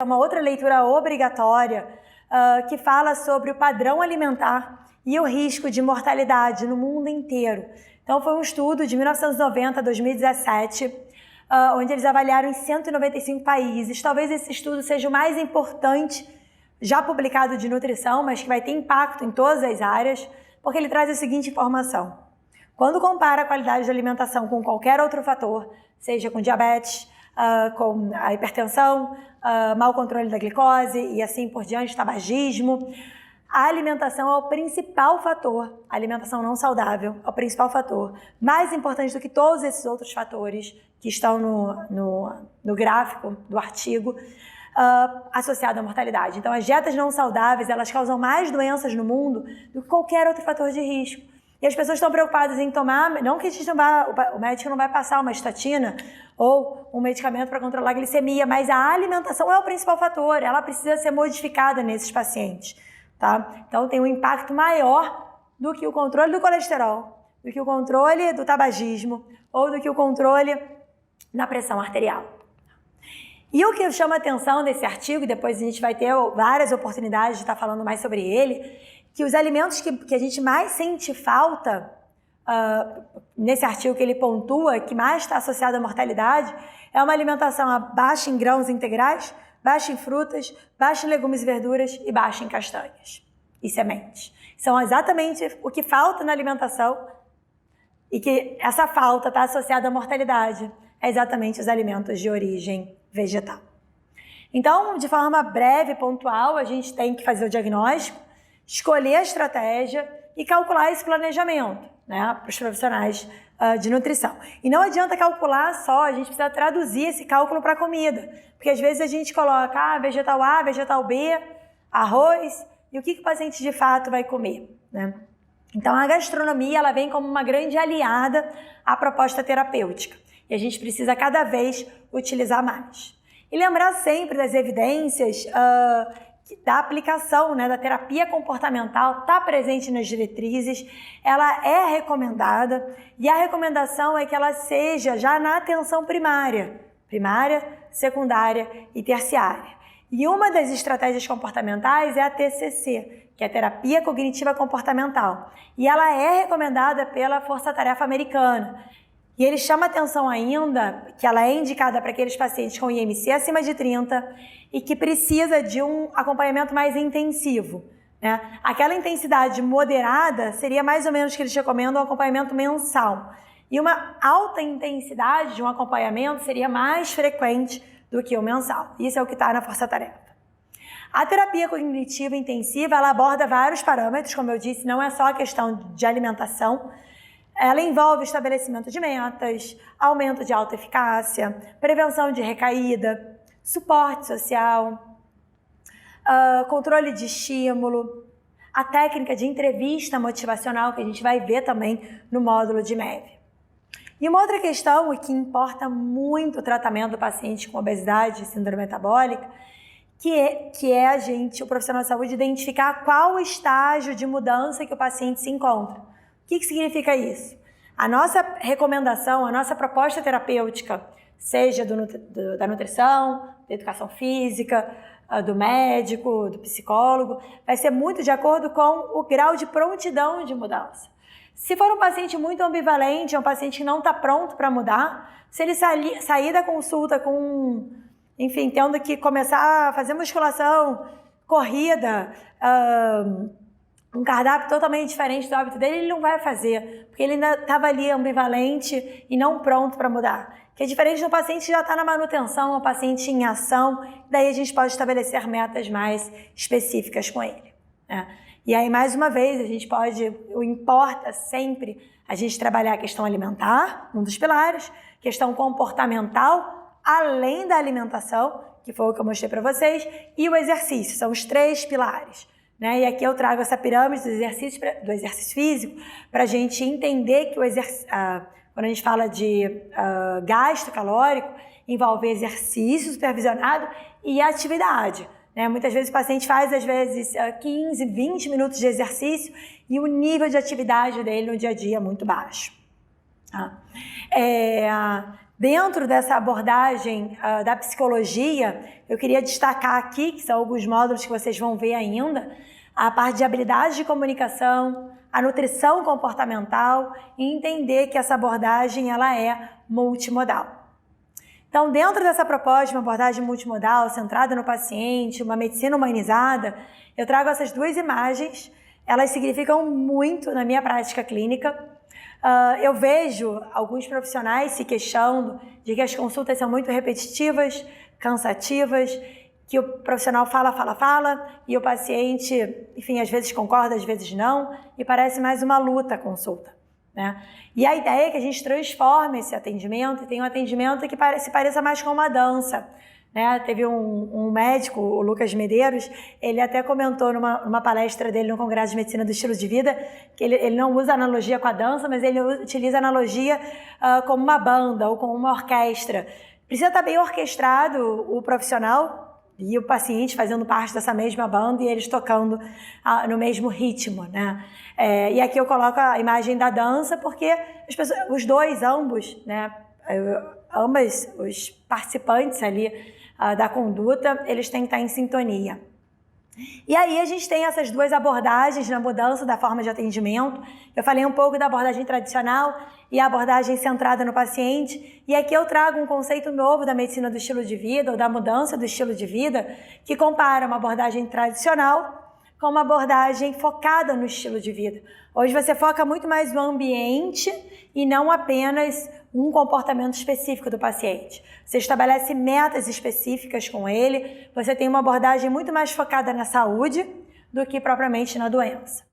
uma outra leitura obrigatória que fala sobre o padrão alimentar e o risco de mortalidade no mundo inteiro. Então, foi um estudo de 1990 a 2017, onde eles avaliaram em 195 países. Talvez esse estudo seja o mais importante já publicado de nutrição, mas que vai ter impacto em todas as áreas, porque ele traz a seguinte informação. Quando compara a qualidade da alimentação com qualquer outro fator, seja com diabetes, com a hipertensão, mau controle da glicose e assim por diante, tabagismo, a alimentação é o principal fator, a alimentação não saudável é o principal fator, mais importante do que todos esses outros fatores que estão no gráfico do artigo, associado à mortalidade. Então, as dietas não saudáveis, elas causam mais doenças no mundo do que qualquer outro fator de risco. E as pessoas estão preocupadas em tomar, não que a gente não vá, o médico não vai passar uma estatina ou um medicamento para controlar a glicemia, mas a alimentação é o principal fator, ela precisa ser modificada nesses pacientes. Tá? Então, tem um impacto maior do que o controle do colesterol, do que o controle do tabagismo ou do que o controle na pressão arterial. E o que chama atenção nesse artigo, e depois a gente vai ter várias oportunidades de estar falando mais sobre ele, que os alimentos que a gente mais sente falta, nesse artigo que ele pontua, que mais está associado à mortalidade, é uma alimentação baixa em grãos integrais, baixa em frutas, baixa em legumes e verduras e baixa em castanhas e sementes. São exatamente o que falta na alimentação e que essa falta está associada à mortalidade. É exatamente os alimentos de origem vegetal. Então, de forma breve e pontual, a gente tem que fazer o diagnóstico, escolher a estratégia e calcular esse planejamento, né, para os profissionais de nutrição. E não adianta calcular só, a gente precisa traduzir esse cálculo para a comida. Porque às vezes a gente coloca vegetal A, vegetal B, arroz, e o que o paciente de fato vai comer, né? Então a gastronomia ela vem como uma grande aliada à proposta terapêutica. E a gente precisa cada vez utilizar mais. E lembrar sempre das evidências da aplicação, né, da terapia comportamental, está presente nas diretrizes, ela é recomendada e a recomendação é que ela seja já na atenção primária, secundária e terciária. E uma das estratégias comportamentais é a TCC, que é a Terapia Cognitiva Comportamental, e ela é recomendada pela Força Tarefa Americana. E ele chama atenção ainda que ela é indicada para aqueles pacientes com IMC acima de 30 e que precisa de um acompanhamento mais intensivo, né? Aquela intensidade moderada seria mais ou menos que eles recomendam um acompanhamento mensal. E uma alta intensidade de um acompanhamento seria mais frequente do que o mensal. Isso é o que está na força-tarefa. A terapia cognitiva intensiva, ela aborda vários parâmetros, como eu disse, não é só a questão de alimentação. Ela envolve estabelecimento de metas, aumento de autoeficácia, prevenção de recaída, suporte social, controle de estímulo, a técnica de entrevista motivacional, que a gente vai ver também no módulo de MEV. E uma outra questão, e que importa muito o tratamento do paciente com obesidade e síndrome metabólica, que é o profissional de saúde, identificar qual o estágio de mudança que o paciente se encontra. O que significa isso? A nossa recomendação, a nossa proposta terapêutica, seja da nutrição, da educação física, do médico, do psicólogo, vai ser muito de acordo com o grau de prontidão de mudança. Se for um paciente muito ambivalente, é um paciente que não está pronto para mudar, se ele sair da consulta tendo que começar a fazer musculação, corrida, um cardápio totalmente diferente do hábito dele, ele não vai fazer, porque ele ainda estava ali ambivalente e não pronto para mudar. Que é diferente do paciente que já está na manutenção, um paciente em ação, daí a gente pode estabelecer metas mais específicas com ele, né? E aí, mais uma vez, importa sempre a gente trabalhar a questão alimentar, um dos pilares, questão comportamental, além da alimentação, que foi o que eu mostrei para vocês, e o exercício, são os 3 pilares. Né? E aqui eu trago essa pirâmide do exercício físico para a gente entender que quando a gente fala de gasto calórico, envolve exercício supervisionado e atividade. Né? Muitas vezes o paciente faz, às vezes, 15, 20 minutos de exercício e o nível de atividade dele no dia a dia é muito baixo. Tá? Dentro dessa abordagem da psicologia, eu queria destacar aqui, que são alguns módulos que vocês vão ver ainda, a parte de habilidades de comunicação, a nutrição comportamental e entender que essa abordagem ela é multimodal. Então, dentro dessa proposta de uma abordagem multimodal, centrada no paciente, uma medicina humanizada, eu trago essas duas imagens, elas significam muito na minha prática clínica. Eu vejo alguns profissionais se queixando de que as consultas são muito repetitivas, cansativas, que o profissional fala, e o paciente, enfim, às vezes concorda, às vezes não, e parece mais uma luta a consulta, né? E a ideia é que a gente transforme esse atendimento e tenha um atendimento que se pareça mais com uma dança, né? Teve um médico, o Lucas Medeiros, ele até comentou numa palestra dele no Congresso de Medicina do Estilo de Vida, que ele não usa analogia com a dança, mas ele utiliza analogia como uma banda ou como uma orquestra. Precisa estar bem orquestrado o profissional e o paciente fazendo parte dessa mesma banda e eles tocando no mesmo ritmo, né? E aqui eu coloco a imagem da dança porque ambos, né? Ambas os participantes ali da conduta, eles têm que estar em sintonia. E aí a gente tem essas duas abordagens na mudança da forma de atendimento. Eu falei um pouco da abordagem tradicional e a abordagem centrada no paciente. E aqui eu trago um conceito novo da medicina do estilo de vida ou da mudança do estilo de vida que compara uma abordagem tradicional com uma abordagem focada no estilo de vida. Hoje você foca muito mais no ambiente e não apenas um comportamento específico do paciente. Você estabelece metas específicas com ele, você tem uma abordagem muito mais focada na saúde do que propriamente na doença.